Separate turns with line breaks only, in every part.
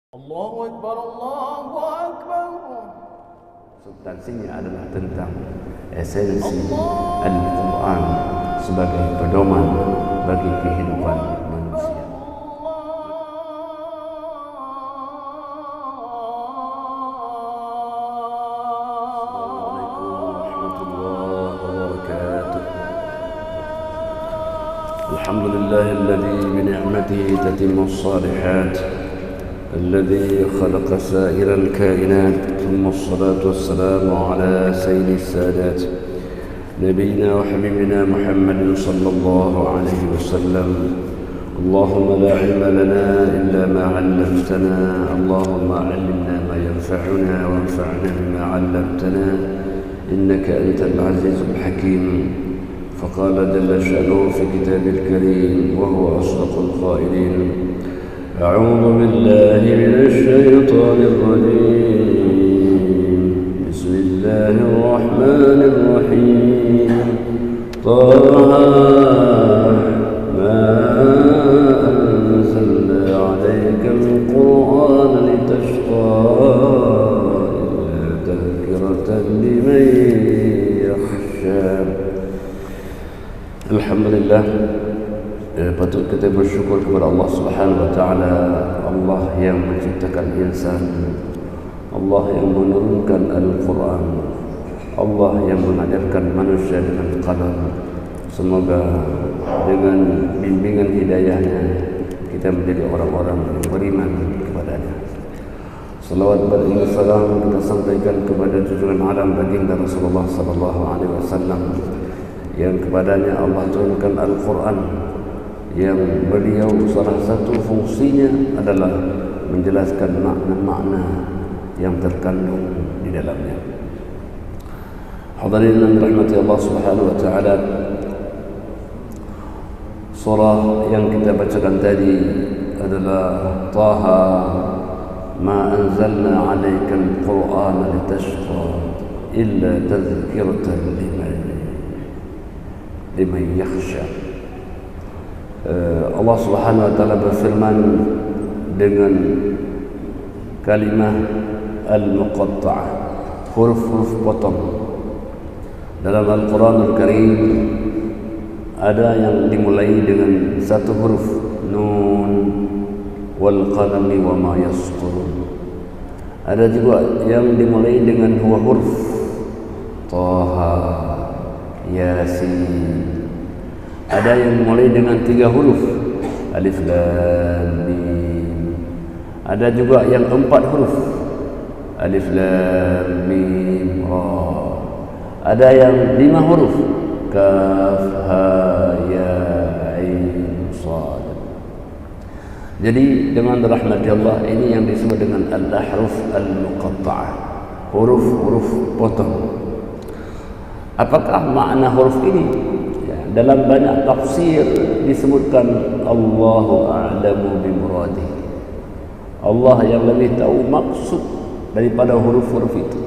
Allahu Akbar, Allahu Akbar.
Substansinya adalah tentang esensi Al-Quran sebagai pedoman bagi kehidupan manusia. Assalamualaikum warahmatullahi wabarakatuh. Alhamdulillahilladzi bi ni'matihi tatimmu as-salihat. الذي خلق سائر الكائنات ثم الصلاة والسلام على سيد السادات نبينا وحبيبنا محمد صلى الله عليه وسلم. اللهم لا علم لنا إلا ما علمتنا، اللهم علمنا ما ينفعنا وانفعنا بما علمتنا، إنك أنت العزيز الحكيم. فقال جل شأنه في كتابه الكريم وهو أصدق القائلين: أعوذ بالله من الشيطان الرجيم، بسم الله الرحمن الرحيم. طه ما أنزلنا عليك القرآن لتشقى إلا تذكرة لمن يخشى. Alhamdulillah, patut kita bersyukur kepada Allah Subhanahu wa taala, Allah yang menciptakan insan, Allah yang menurunkan Al-Quran, Allah yang mengajarkan manusia dengan qalam. Semoga dengan bimbingan hidayahnya kita menjadi orang-orang yang beriman kepadanya. Salawat dan salam kita sampaikan kepada junjungan alam baginda Rasulullah sallallahu alaihi wasallam yang kepadanya Allah turunkan Al-Quran, yang beliau salah satu fungsinya adalah menjelaskan makna-makna yang terkandung di dalamnya. Hadirin yang dirahmati Allah Subhanahu wa taala, surah yang kita bacakan tadi adalah Taha ma anzalna 'alaika al-Qur'ana litashqa illa tadhkiratan liman yakhsha. Allah Subhanahu wa taala berfirman dengan kalimah al-muqatta'ah, huruf-huruf potong. Dalam Al-Quran Al-Karim ada yang dimulai dengan satu huruf, nun, wal qalami wa ma yasturun. Ada juga yang dimulai dengan dua huruf, Taha, Yasin. Ada yang mulai dengan tiga huruf, Alif Lam Mim. Ada juga yang empat huruf, Alif Lam Mim Ra. Ada yang lima huruf, Kaf Ha Ya Ain Shad. Jadi dengan rahmat Allah, ini yang disebut dengan al-ahruf al-muqatta'ah, huruf-huruf potong. Apakah makna huruf ini? Dalam banyak tafsir disebutkan Allahu a'lamu bimuradi, Allah yang lebih tahu maksud daripada huruf-huruf itu.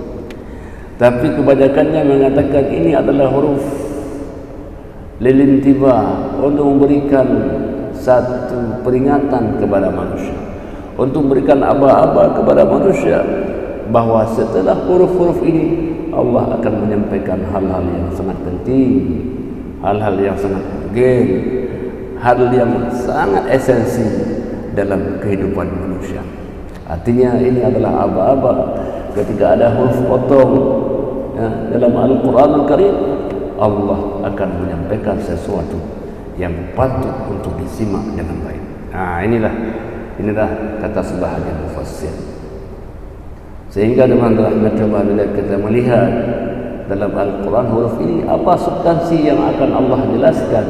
Tapi kebanyakannya mengatakan ini adalah huruf lilintibah, untuk memberikan satu peringatan kepada manusia, untuk memberikan aba-aba kepada manusia, bahawa setelah huruf-huruf ini Allah akan menyampaikan hal-hal yang sangat penting, hal-hal yang sangat urgen, hal yang sangat esensi dalam kehidupan manusia. Artinya ini adalah aba-aba. Ketika ada huruf potong dalam Al-Quran Al-Karim, Allah akan menyampaikan sesuatu yang patut untuk disimak dengan baik. Inilah kata sebahagian mufassir. Sehingga dengan rahmat Allah bila kita melihat dalam Al-Quran huruf ini, apa substansi yang akan Allah jelaskan?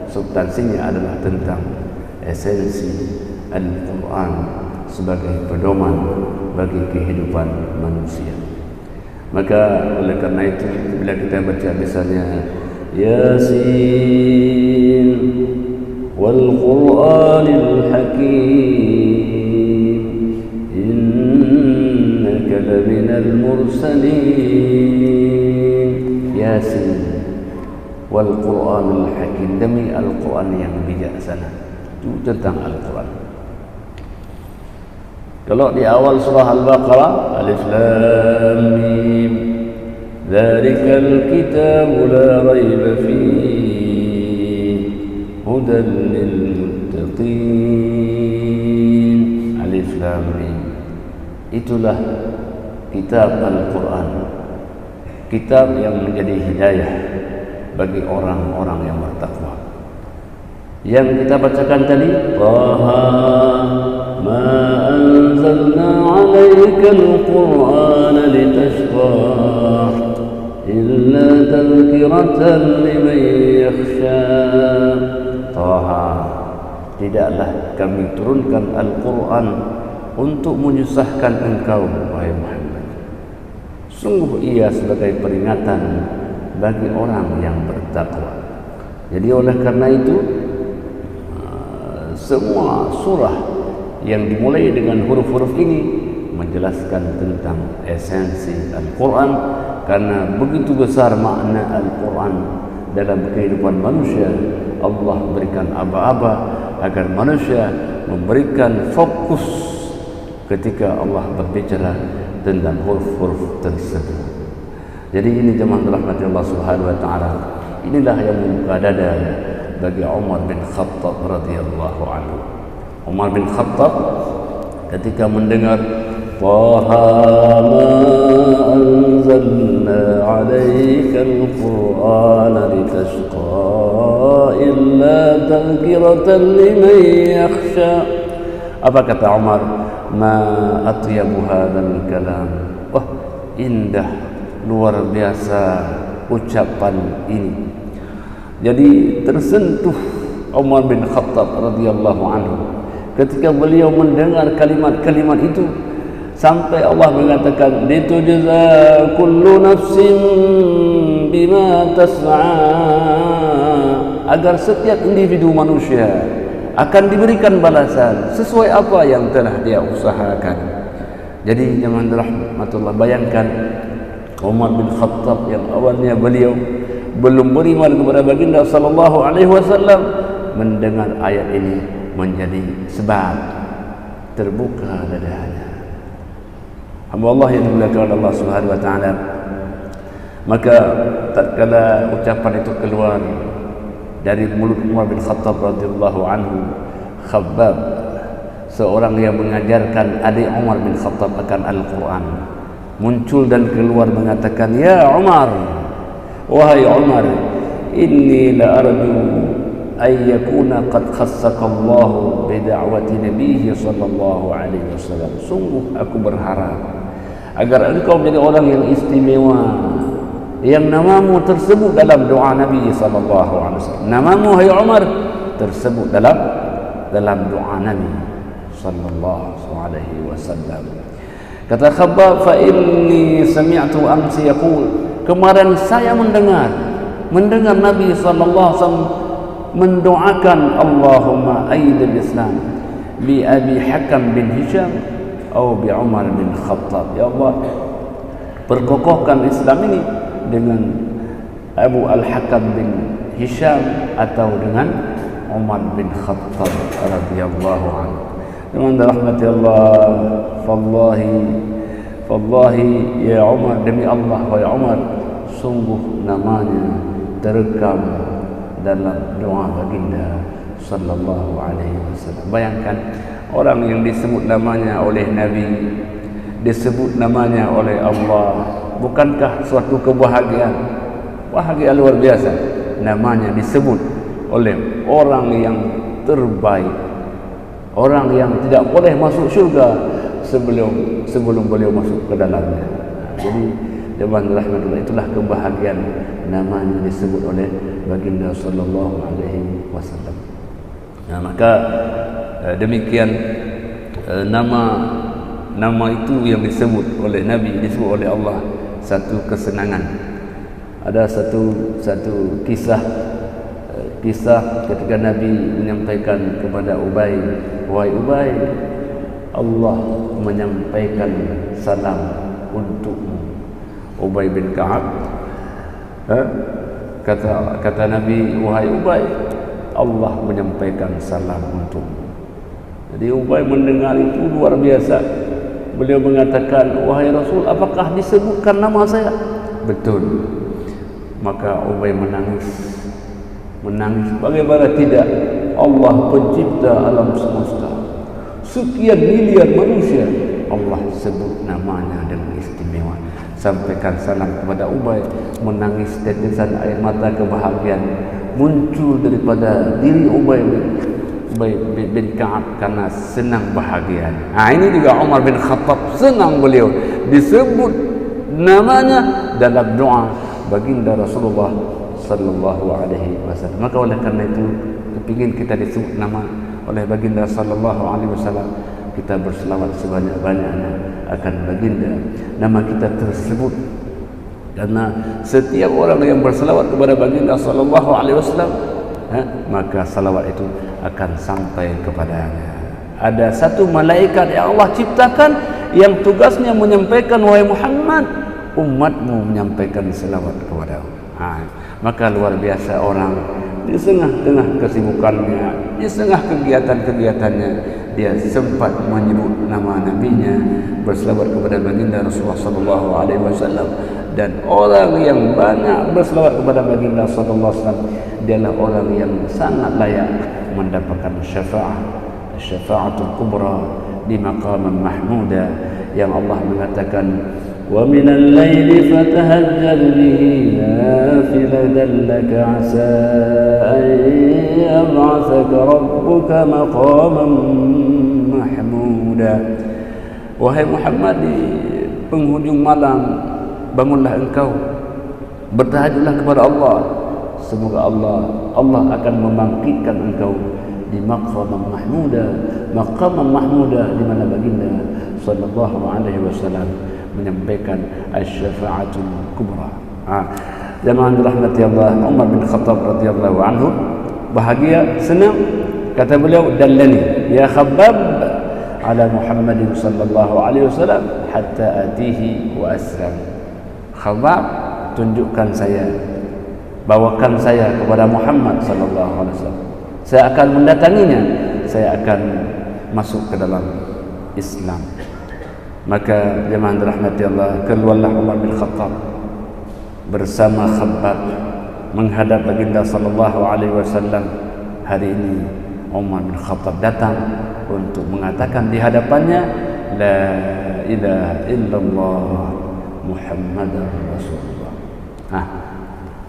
Substansinya adalah tentang esensi Al-Quran sebagai pedoman bagi kehidupan manusia. Maka oleh karena itu bila kita baca misalnya Yasin wal Qur'anil Hakim innaka laminal mursalin. Yasin wal Qur'anil Hakim, demi Al-Quran yang bijaksana. Itu tentang Al-Quran. Kalau di awal surah Al-Baqarah, Alif Lam Mim, Dzalikal kitabu la raiba fihi, hudan lil muttaqin. Alif Lam Mim. Itulah kitab Al-Quran, kitab yang menjadi hidayah bagi orang-orang yang bertakwa. Yang kita bacakan tadi, Taha ma anzalna 'alaikal Qur'ana litashqa illa tadhkiratan liman yakhsha. Taha, tidaklah kami turunkan Al-Quran untuk menyusahkan engkau, wahai Muhammad. Sungguh ia sebagai peringatan bagi orang yang bertakwa. Jadi oleh karena itu, semua surah yang dimulai dengan huruf-huruf ini menjelaskan tentang esensi Al-Quran, karena begitu besar makna Al-Quran dalam kehidupan manusia. Allah berikan aba-aba agar manusia memberikan fokus ketika Allah berbicara tentang huruf-huruf tersebut. Jadi ini jemaah rahmat Allah Subhanahu wa taala. Inilah yang membuka dada bagi Umar bin Khattab radhiyallahu anhu. Umar bin Khattab ketika mendengar Taha ma anzalna 'alaikal Qur'ana litashqa illa tadhkiratan liman yakhsha. Apa kata Umar? Ma atyabu hadzal kalam. Wah, indah, luar biasa ucapan ini. Jadi tersentuh Umar bin Khattab radhiyallahu anhu ketika beliau mendengar kalimat-kalimat itu, sampai Allah mengatakan litujza kullu nafsin bima tas'a, agar setiap individu manusia akan diberikan balasan sesuai apa yang telah dia usahakan. Jadi jangan rahmatullah, bayangkan Umar bin Khattab yang awalnya beliau belum beriman kepada baginda sallallahu alaihi wasallam, mendengar ayat ini menjadi sebab terbuka dadanya. Hamba Allah yang dimuliakan Allah Subhanahu wa taala, maka tatkala ucapan itu keluar dari mulut Umar bin Khattab radhiyallahu anhu, Khabbab, seorang yang mengajarkan adik Umar bin Khattab akan Al-Quran, muncul dan keluar mengatakan, ya Umar, wahai Umar, inni la arju ay yakuna qad khassaka Allah bi da'wati nabiyhi sallallahu alaihi wasallam. Sungguh aku berharap agar engkau menjadi orang yang istimewa, yang namamu tersebut dalam doa Nabi sallallahu alaihi wasallam. Namamu hai Umar tersebut dalam doa Nabi sallallahu alaihi wasallam. Kata Khabbab, fa inni sami'tu amsi yaqul, kemarin saya mendengar Nabi sallallahu alaihi wasallam mendoakan, Allahumma aidil Islam bi Abi Hakam bin Hisham atau bi Umar bin Khattab. Ya Allah, perkokohkan Islam ini dengan Abu Al-Hakam bin Hisham atau dengan Umar bin Khattab radhiyallahu anhu. Dengan rahmat Allah, wallahi ya Umar, demi Allah wahai Umar, sungguh namanya terekam dalam doa baginda sallallahu alaihi wasallam. Bayangkan orang yang disebut namanya oleh Nabi, disebut namanya oleh Allah, bukankah suatu kebahagiaan? Bahagia luar biasa. Namanya disebut oleh orang yang terbaik, orang yang tidak boleh masuk syurga sebelum beliau masuk ke dalamnya. Jadi jemaah rahmatullah, itulah kebahagiaan namanya disebut oleh baginda sallallahu alaihi wasallam. Nah, maka demikian nama itu yang disebut oleh Nabi, disebut oleh Allah, satu kesenangan. Ada satu kisah ketika Nabi menyampaikan kepada Ubay, wahai Ubay, Allah menyampaikan salam untukmu. Ubay bin Ka'ab, kata Nabi, wahai Ubay, Allah menyampaikan salam untukmu. Jadi Ubay mendengar itu luar biasa. Beliau mengatakan, wahai Rasul, apakah disebutkan nama saya? Betul. Maka Ubay menangis. Bagaimana tidak? Allah pencipta alam semesta, sekian miliar manusia, Allah sebut namanya dengan istimewa. Sampaikan salam kepada Ubay. Menangis tetesan air mata kebahagiaan muncul daripada diri Ubay bin Ka'ab karena senang bahagia. Ini juga Umar bin Khattab, senang beliau disebut namanya dalam doa baginda Rasulullah sallallahu alaihi wasallam. Maka oleh karena itu, kepingin kita disebut nama oleh baginda sallallahu alaihi wasallam, kita berselawat sebanyak-banyaknya akan baginda, nama kita tersebut. Karena setiap orang yang berselawat kepada baginda sallallahu alaihi wasallam, maka salawat itu akan sampai kepadanya. Ada satu malaikat yang Allah ciptakan yang tugasnya menyampaikan, wahai Muhammad, umatmu menyampaikan selawat kepadamu. Maka luar biasa orang di tengah-tengah kesibukannya, di tengah kegiatan-kegiatannya, dia sempat menyebut nama nabinya, berselawat kepada baginda Rasulullah sallallahu alaihi wasallam. Dan orang yang banyak berselawat kepada baginda sallallahu alaihi wasallam, dialah orang yang sangat layak mendapatkan syafa'atul kubra di maqam mahmuda, yang Allah mengatakan, wa minal laili fatahajjad bihi nafilatan laka asa an yab'athaka rabbuka maqaman mahmuda. Wahai Muhammad, di penghujung malam bangunlah engkau, bertahajudlah kepada Allah, semoga Allah akan membangkitkan engkau di maqam mahmuda, di mana baginda sallallahu alaihi wasallam menyampaikan asy-syafa'atul kubra. Jamaah dirahmati Allah, Umar bin Khattab radhiyallahu anhu bahagia, senang. Kata beliau, dallani ya Khabbab ala Muhammadin sallallahu alaihi wasallam hatta atihi wa aslam. Khabbab, tunjukkan saya, bawakan saya kepada Muhammad sallallahu alaihi wasallam. Saya akan mendatanginya, saya akan masuk ke dalam Islam. Maka jemaah dirahmati Allah, keluarlah Umar bin Khattab bersama Khabbab menghadap baginda sallallahu alaihi wasallam. Hari ini Umar bin Khattab datang untuk mengatakan di hadapannya, la ilaha illallah Muhammadar Rasulullah.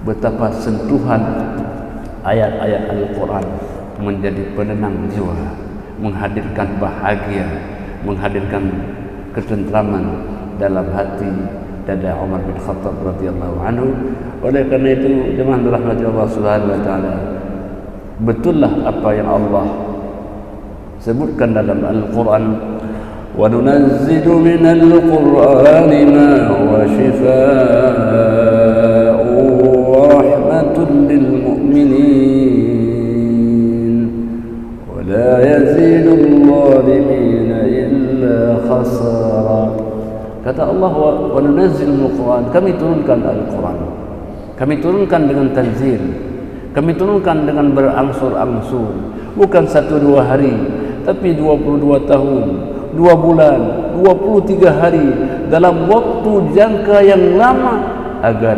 Betapa sentuhan ayat-ayat Al-Quran menjadi penenang jiwa, menghadirkan bahagia, menghadirkan ketentraman dalam hati dada Umar bin Khattab radhiyallahu anhu. Oleh karena itu, jemaah dirahmati Allah Subhanahu wa taala, betullah apa yang Allah sebutkan dalam Al-Quran, wa nunazzilu minal Qur'ani ma huwa shifaa'un wa rahmatun lil mu'minin wa la yazidul zalimina illa khasara. Kata Allah, wa nunazzilul Qur'an, kami turunkan Al-Quran, kami turunkan dengan tanzil, kami turunkan dengan berangsur-angsur, bukan 1-2 hari, tapi 22 tahun, 2 bulan, 23 hari, dalam waktu jangka yang lama, agar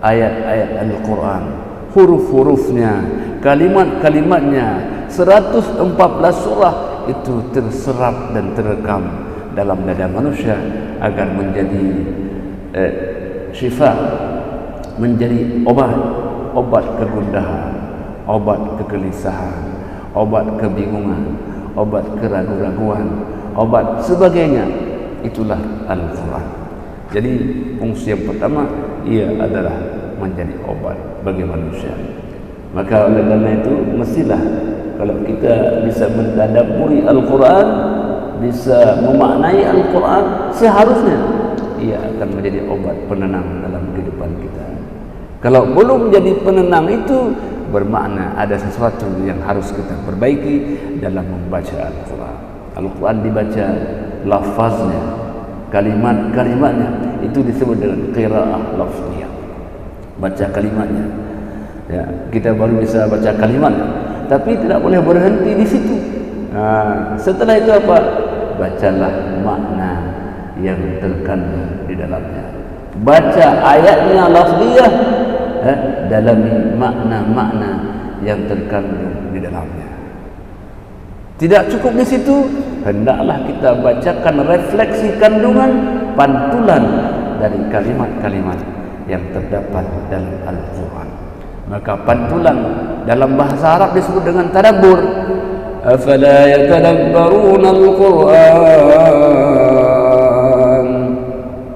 ayat-ayat Al-Quran, huruf-hurufnya, kalimat-kalimatnya, 114 surah itu terserap dan terekam dalam dada manusia, agar menjadi syifa, menjadi obat kegundahan, obat kegelisahan, obat kebingungan, obat keraguan-raguan, obat sebagainya. Itulah Al-Quran. Jadi fungsi yang pertama, ia adalah menjadi obat bagi manusia. Maka oleh karena itu, mestilah kalau kita bisa mentadabburi Al-Quran, bisa memaknai Al-Quran, seharusnya ia akan menjadi obat penenang dalam kehidupan kita. Kalau belum jadi penenang, itu bermakna ada sesuatu yang harus kita perbaiki dalam membaca Al-Quran. Al-Quran dibaca lafaznya, kalimat-kalimatnya, itu disebut dengan qiraah lafziyah, baca kalimatnya. Ya, kita baru bisa baca kalimatnya, tapi tidak boleh berhenti di situ. Setelah itu apa? Bacalah makna yang terkandung di dalamnya. Baca ayatnya lafziyah, dalami makna-makna yang terkandung di dalamnya. Tidak cukup di situ, hendaklah kita bacakan refleksi kandungan pantulan dari kalimat-kalimat yang terdapat dalam Al-Quran. Maka pantulan dalam bahasa Arab disebut dengan tadabbur. Afala yatadabbaruna al-Quran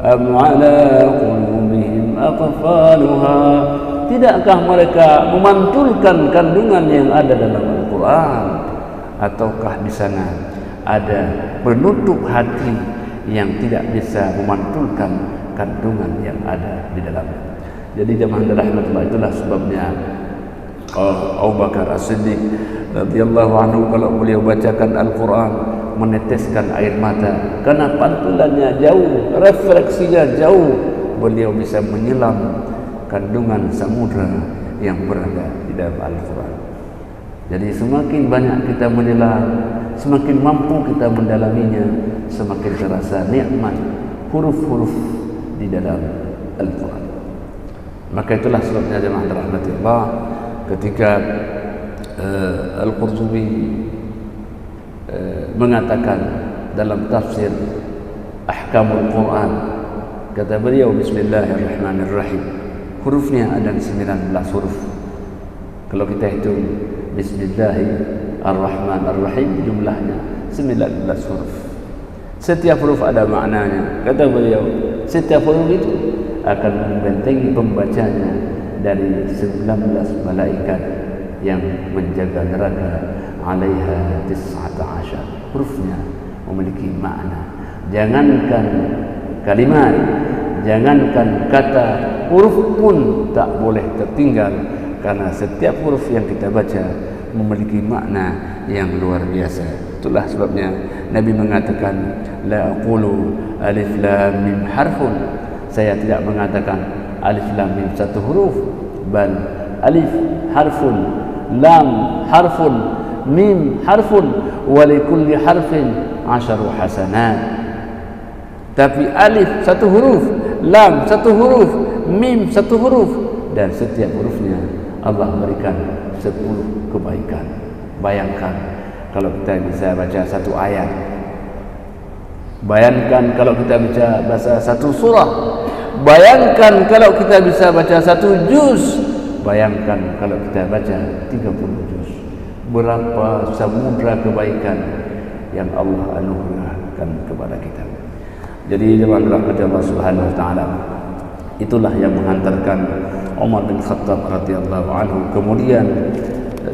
am ala qulubihim aqfaluha. Tidakkah mereka memantulkan kandungan yang ada dalam Al-Quran, ataukah di sana ada penutup hati yang tidak bisa memantulkan kandungan yang ada di dalamnya? Jadi jemaah rahmatullah, itulah sebabnya Abu Bakar As-Siddiq radhiyallahu anhu kalau beliau bacakan Al-Quran meneteskan air mata karena pantulannya jauh, refleksinya jauh, beliau bisa menyelam kandungan samudra yang berada di dalam Al-Quran. Jadi semakin banyak kita menyelam, semakin mampu kita mendalaminya, semakin terasa nikmat huruf-huruf di dalam Al-Quran. Maka itulah sebabnya jemaah rahmatullah, ketika Al-Qurtubi mengatakan dalam tafsir Ahkamul Quran, kata beliau Bismillahirrahmanirrahim, hurufnya ada 19 huruf. Kalau kita hitung Bismillahirrahmanirrahim, jumlahnya 19 huruf. Setiap huruf ada maknanya. Kata beliau, setiap huruf itu akan membentengi pembacanya dari 19 malaikat yang menjaga neraka. Alaiha 19 hurufnya memiliki makna. Jangankan kalimat, jangankan kata, huruf pun tak boleh tertinggal, karena setiap huruf yang kita baca memiliki makna yang luar biasa. Itulah sebabnya Nabi mengatakan, la aqulu alif lam mim harfun, saya tidak mengatakan alif lam mim satu huruf, bal alif harfun, lam harfun, mim harfun, wa likulli harfin 10 hasanat. Tapi alif satu huruf, lam satu huruf, mim satu huruf, dan setiap hurufnya Allah berikan 10 kebaikan. Bayangkan kalau kita bisa baca satu ayat, bayangkan kalau kita bisa baca satu surah, bayangkan kalau kita bisa baca satu juz, bayangkan kalau kita baca 30 juz. Berapa samudra kebaikan yang Allah anugerahkan kepada kita. Jadi jemaah rahmati Allah Subhanahu wa taala, itulah yang menghantarkan Umar bin Khattab radhiyallahu anhu kemudian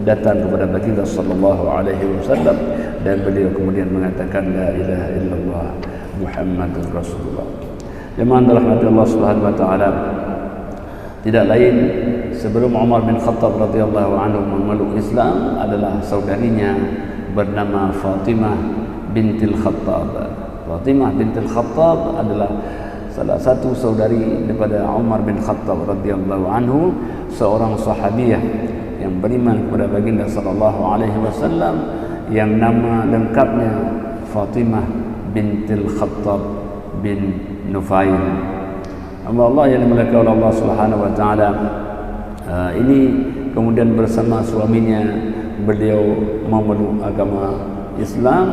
datang kepada baginda sallallahu alaihi wasallam, dan beliau kemudian mengatakan la ilaha illallah Muhammadur Rasulullah. Jemaah rahmati Allah Subhanahu wa taala, tidak lain sebelum Umar bin Khattab radhiyallahu anhu memeluk Islam adalah saudarinya bernama Fatimah bintil Khattab. Fatimah bintil Khattab adalah salah satu saudari daripada Umar bin Khattab radhiyallahu anhu, seorang sahabiah yang beriman kepada baginda sallallahu alaihi wasallam, yang nama lengkapnya Fatimah bintil Khattab bin Nufail. Allah yang dimuliakan oleh Allah Subhanahu wa taala, ini kemudian bersama suaminya beliau memeluk agama Islam.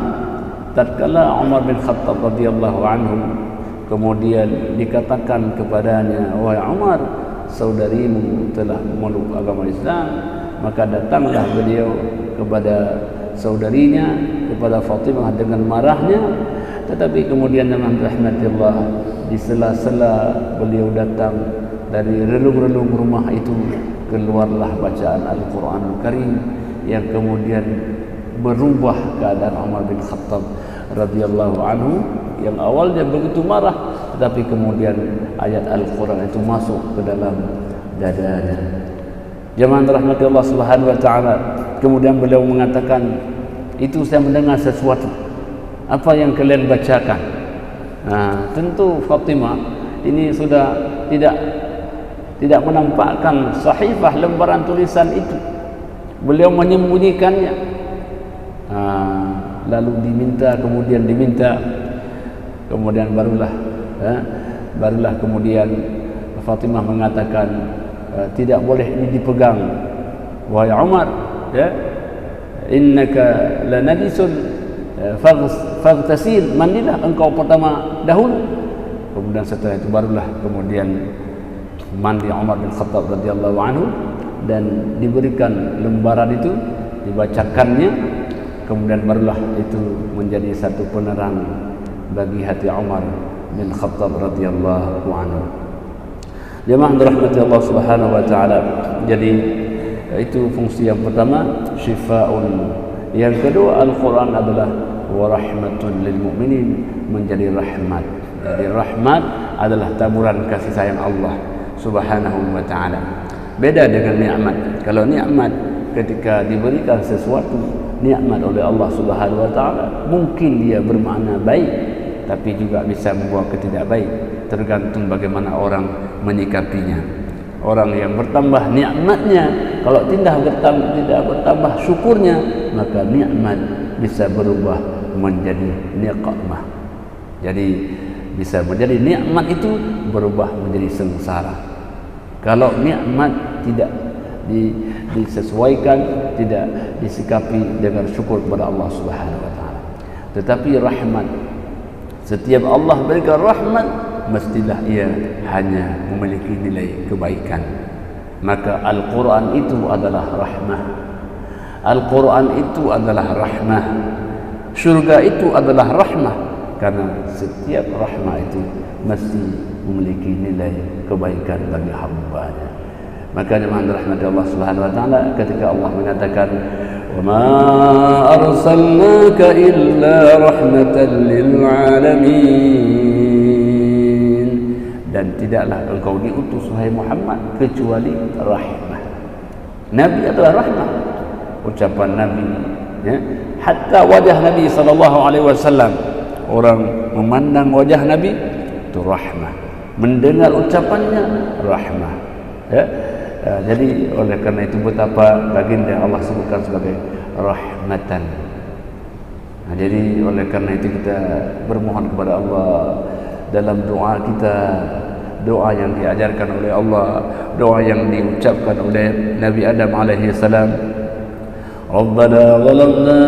Tatkala Umar bin Khattab radhiyallahu anhu kemudian dikatakan kepadanya, wahai Umar, saudarimu telah memeluk agama Islam, maka datanglah beliau kepada saudarinya, kepada Fatimah dengan marahnya. Tetapi kemudian dengan rahmatillah, di sela-sela beliau datang dari relung-relung rumah itu, keluarlah bacaan Al-Quranul Karim yang kemudian berubah keadaan Umar bin Khattab radhiyallahu anhu, yang awalnya begitu marah, tetapi kemudian ayat Al-Quran itu masuk ke dalam dadanya. Jemaah rahmati Allah Subhanahu wa taala, kemudian beliau mengatakan, itu saya mendengar sesuatu, apa yang kalian bacakan? Tentu Fatimah ini sudah tidak menampakkan sahifah lembaran tulisan itu. Beliau menyembunyikannya. lalu diminta, kemudian barulah kemudian Fatimah mengatakan, tidak boleh ini dipegang, wahai Umar, ya, innaka lanajisun faghtasil, mandilah engkau pertama dahulu. Kemudian setelah itu barulah kemudian mandi Umar bin Khattab radhiyallahu anhu, dan diberikan lembaran itu, dibacakannya, kemudian barulah itu menjadi satu penerang bagi hati Umar bin Khattab radhiyallahu anhu. Jemaah dirahmati Allah Subhanahu wa taala. Jadi itu fungsi yang pertama, syifaun. Yang kedua, Al-Quran adalah wa rahmatun lil mu'minin, menjadi rahmat. Jadi rahmat adalah taburan kasih sayang Allah Subhanahu wa taala. Beda dengan nikmat. Kalau nikmat ketika diberikan sesuatu nikmat oleh Allah Subhanahu wa taala, mungkin dia bermakna baik, tapi juga bisa membawa ketidakbaik, tergantung bagaimana orang menyikapinya. Orang yang bertambah nikmatnya, kalau tidak bertambah syukurnya, maka nikmat bisa berubah menjadi niqmah. Jadi bisa menjadi nikmat itu berubah menjadi sengsara. Kalau nikmat tidak disesuaikan, tidak disikapi dengan syukur kepada Allah Subhanahu wa taala. Tetapi rahmat, setiap Allah berikan rahmat, mestilah ia hanya memiliki nilai kebaikan. Maka Al-Quran itu adalah rahmah. Al-Quran itu adalah rahmah. Syurga itu adalah rahmah, karena setiap rahmah itu mesti memiliki nilai kebaikan bagi hamba-Nya. Maka jemaah rahmat Allah Subhanahu wa taala, ketika Allah mengatakan, "Wa ma arsalnaka illa rahmatan lil alamin," dan tidaklah engkau diutus wahai Muhammad kecuali rahmah. Nabi adalah rahmah. Ucapan Nabi, ya, hatta wajah Nabi sallallahu alaihi wasallam, orang memandang wajah Nabi itu rahmah, mendengar ucapannya rahmah, ya. Jadi oleh karena itu betapa baginda Allah sebutkan sebagai rahmatan. Jadi oleh karena itu kita bermohon kepada Allah dalam doa kita, doa yang diajarkan oleh Allah, doa yang diucapkan oleh Nabi Adam alaihi salam, Rabbana zalamna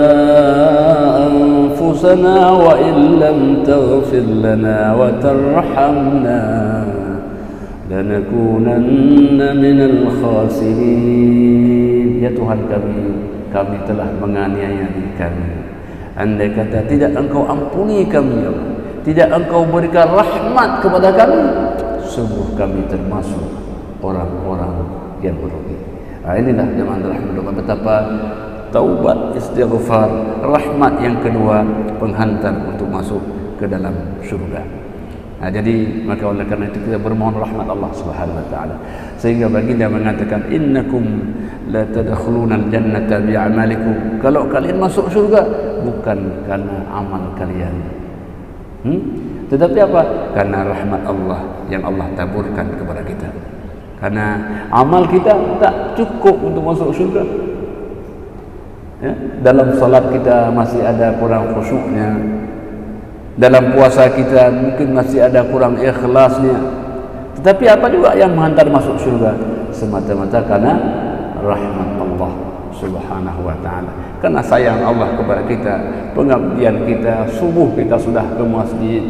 anfusana wa illam taghfir lana wa tarhamna lanakunanna minal khasirin. Ya Tuhan kami telah menganiaya diri kami. Andai kata tidak engkau ampuni kami, ya Allah, tidak engkau berikan rahmat kepada kami, sungguh kami termasuk orang-orang yang merugi. Inilah jemaah rahmatullah, betapa taubat, istighfar, rahmat yang kedua penghantar untuk masuk ke dalam surga. Jadi maka oleh karena itu kita bermohon rahmat Allah Subhanahu wa taala, sehingga baginda mengatakan, innakum la tadkhulunal jannata bi'amalikum, kalau kalian masuk surga bukan karena amal kalian, tetapi apa? Karena rahmat Allah yang Allah taburkan kepada kita. Karena amal kita tak cukup untuk masuk surga, ya? Dalam salat kita masih ada kurang khusyuknya, dalam puasa kita mungkin masih ada kurang ikhlasnya, tetapi apa juga yang menghantar masuk surga? Semata-mata karena rahmat Allah Subhanahu wa taala, karena sayang Allah kepada kita, pengabdian kita. Subuh kita sudah ke masjid,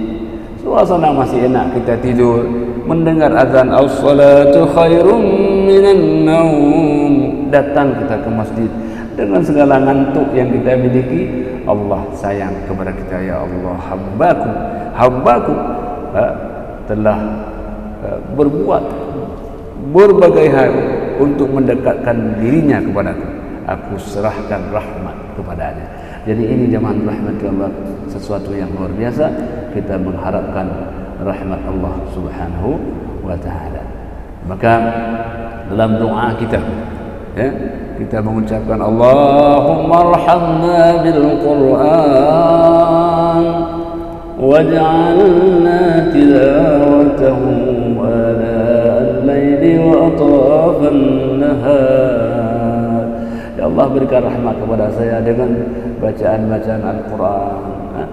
suasana masih enak, kita tidur mendengar azan as-salatu khairum minan naum, datang kita ke masjid dengan segala ngantuk yang kita miliki. Allah sayang kepada kita, ya Allah, hambaku telah berbuat berbagai hal untuk mendekatkan dirinya kepadaku, aku serahkan rahmat kepadanya. Jadi ini jemaah rahmat Allah, sesuatu yang luar biasa. Kita mengharapkan rahmat Allah Subhanahu wa taala. Maka dalam doa kita, ya, kita mengucapkan Allahumma arhamna bil Qur'an waj'alna tilawatahu ala al-laili wa atrafan nahar. Ya Allah berikan rahmat kepada saya dengan bacaan-bacaan Al-Quran.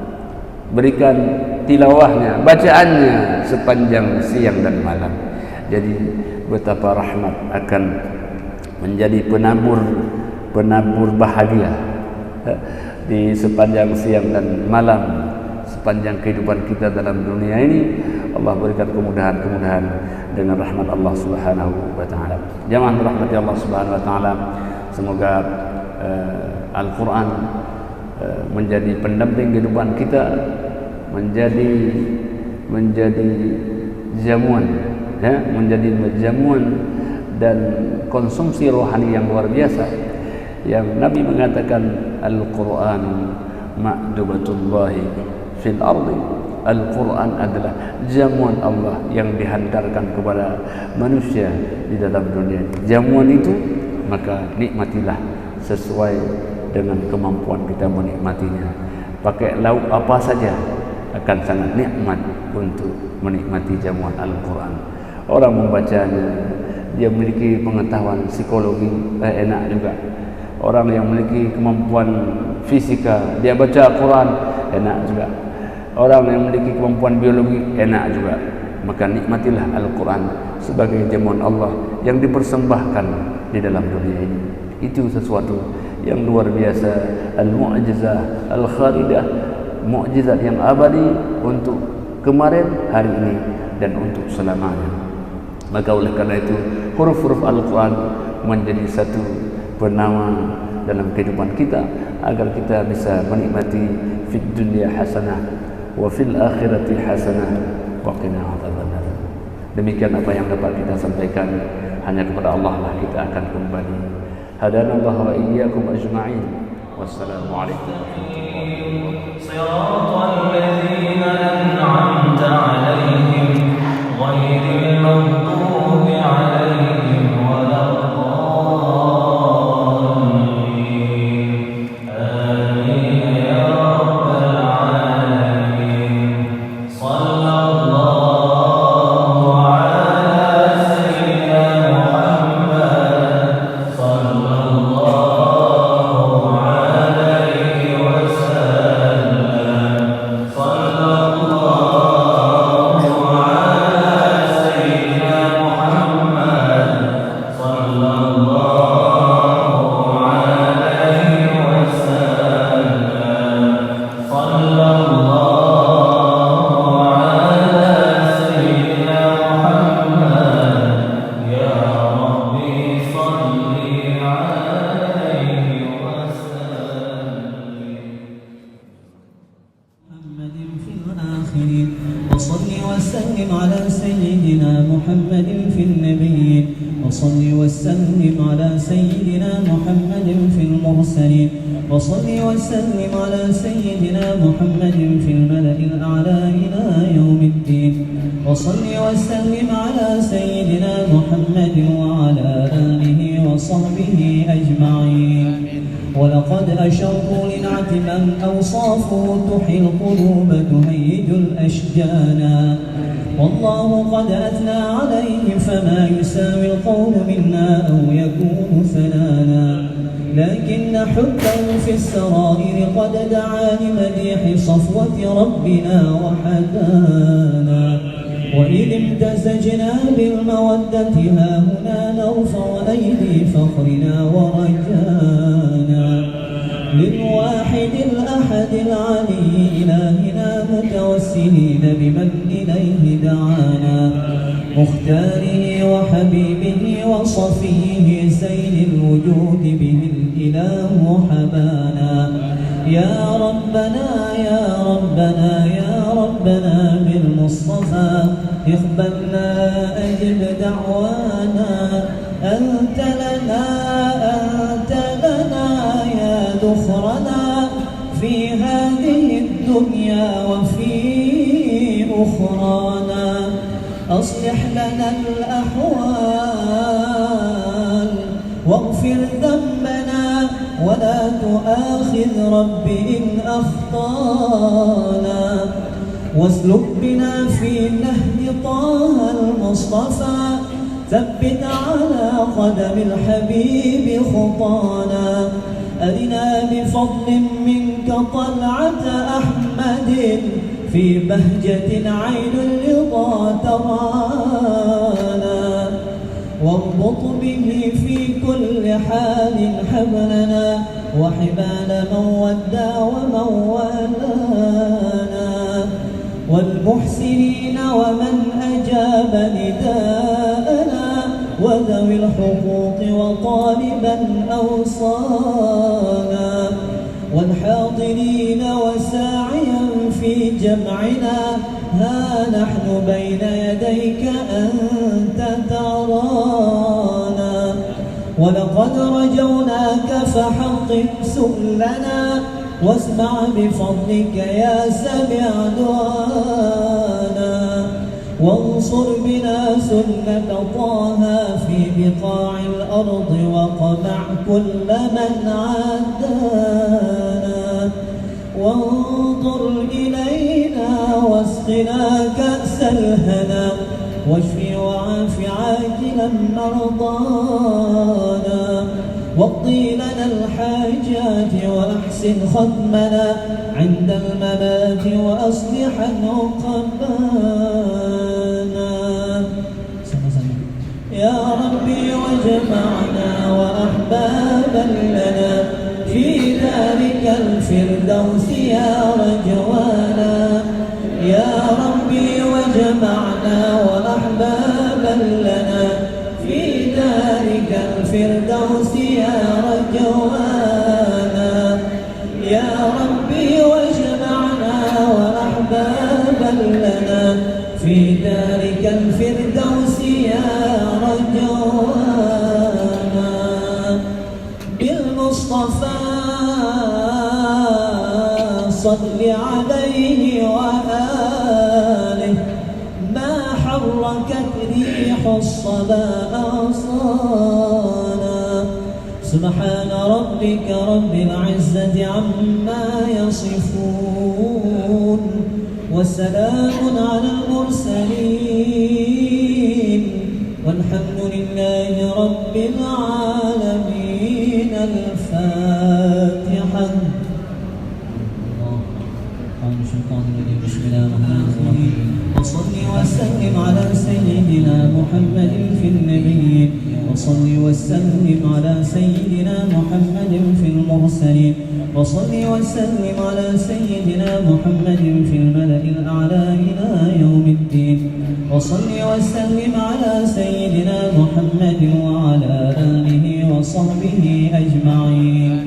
Berikan tilawahnya, bacaannya sepanjang siang dan malam. Jadi betapa rahmat akan menjadi penabur bahagia di sepanjang siang dan malam, sepanjang kehidupan kita dalam dunia ini. Allah berikan kemudahan-kemudahan dengan rahmat Allah Subhanahu wa taala. Jamaah rahmati Allah Subhanahu wa taala, semoga Al-Quran menjadi pendamping kehidupan kita, menjadi jamuan, ya, menjadi jamuan dan konsumsi rohani yang luar biasa. Yang Nabi mengatakan Al-Quran ma'dubatullahi fil ardi. Al-Quran adalah jamuan Allah yang dihantarkan kepada manusia di dalam dunia. Jamuan itu maka nikmatilah sesuai dengan kemampuan kita menikmatinya. Pakai lauk apa saja akan sangat nikmat untuk menikmati jamuan Al-Quran. Orang membacanya, dia memiliki pengetahuan psikologi, enak juga. Orang yang memiliki kemampuan fisika, dia baca Al-Quran, enak juga. Orang yang memiliki kemampuan biologi, enak juga. Maka nikmatilah Al-Quran sebagai jamuan Allah yang dipersembahkan di dalam dunia ini. Itu sesuatu yang luar biasa, al-mu'jizah al-khalidah, mukjizat yang abadi untuk kemarin, hari ini, dan untuk selamanya. Maka oleh karena itu huruf-huruf Al-Quran menjadi satu penawar dalam kehidupan kita agar kita bisa menikmati fid dunya hasanah wa fil akhirati hasanah wa qina adzabannar. Demikian apa yang dapat kita sampaikan, hanya kepada Allah lah kita akan kembali. Hadanallahu wa iyyakum ajma'in. Wassalamu alaikum warahmatullahi
وصل وسلم على سيدنا محمد في الملأ الأعلى إلى يوم الدين. وصل وسلم على سيدنا محمد وعلى آله وصحبه أجمعين. ولقد أشروا لنعت من أوصافه تحيي القلوب تهيج الأشجانا. والله قد أثنى عليه فما يساوي القول منا أو يكون ثنانا. لكن حبه في السرائر قد دعا لمديح صفوة ربنا وحدانا. وإذ امتزجنا بالمودة ها هنا نرفع أيدي فخرنا ورجانا. للواحد الأحد العلي إلهنا متوسلين بمن إليه دعانا. مختاره وحبيبه وصفيه زين الوجود به الإله حبانا. يا ربنا يا ربنا يا ربنا بالمصطفى اقبلنا أجب دعوانا. أنت لنا يا ذخرنا في هذه الدنيا وفي أخرانا. أصلح لنا الأحوال واغفر ذنبنا ولا تؤاخذ رب إن أخطانا. واسلك بنا في نهج طه المصطفى ثبت على قدم الحبيب خطانا أرنا بفضل منك طلعة أحمد في بهجة عين الرضا ترانا واربط به في كل حال حبلنا وحبال من ودى ومن والانا والمحسنين ومن أجاب نداءنا وذوي الحقوق وطالبا أوصانا والحاضرين وساعيا في جمعنا ها نحن بين يديك أنت ترانا ولقد رجوناك فحقق سؤلنا واسمع بفضلك يا سميع دعانا وانصر بنا سنة طه في بقاع الأرض وقمع كل من عادانا وانظر إلينا واسقنا كأس الهنا واشف وعاف عاجلا مرضانا واقضي لنا الحاجات وأحسن ختمنا عند الممات وأصلح عقبانا يا ربي وجمعنا وأحبابا لنا في ذلك الفردوس يا رجوانا يا ربي وجمعنا وأحبابا لنا في ذلك الفردوس يا رجوانا يا ربي وجمعنا وأحبابا لنا في ذلك الفردوس يا رجوانا بالمصطفى صل عليه وآله ما حركت ريح الصبا أغصانا سبحان ربك رب العزة عما يصفون وسلام على المرسلين والحمد لله رب العالمين الفاتحة بسم الله الرحمن الرحيم وصل وسلم على سيدنا محمد في النبيين وصل وسلم على سيدنا محمد في المرسلين وصل وسلم على سيدنا محمد في الملأ الأعلى إلى يوم الدين وصل وسلم على سيدنا محمد وعلى آله وصحبه أجمعين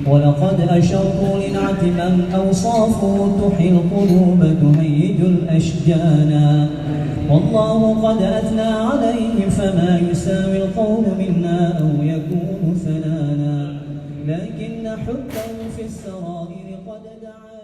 ولقد أشروا لنعت من أوصافه تحيي القلوب تهيج الأشجانا والله قد أثنى عليه فما يساوي القول منا أو يكون ثنانا لكن حبه في السرائر قد دعا